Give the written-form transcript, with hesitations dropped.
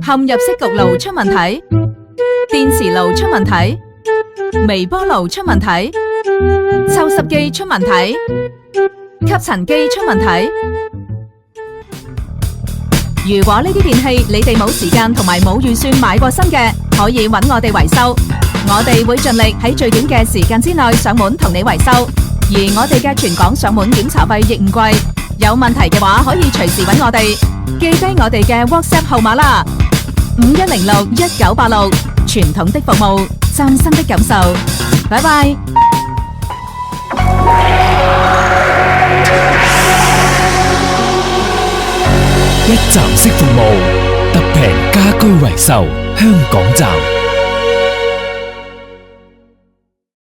嵌入式焗爐出問題，電磁爐出問題，微波爐出問題，抽濕機出問題，吸塵機出問題。如果呢啲電器你哋冇時間同埋冇預算買過新嘅，可以揾我哋維修，我哋會盡力喺最短嘅時間之內上門同你維修，而我哋嘅全港上門檢查費亦唔貴，有問題嘅話可以隨時揾我哋，記低我哋嘅 WhatsApp 號碼啦，51061986，傳統的服務，嶄新的感受，拜拜。一站式服務，特平家居維修，香港站。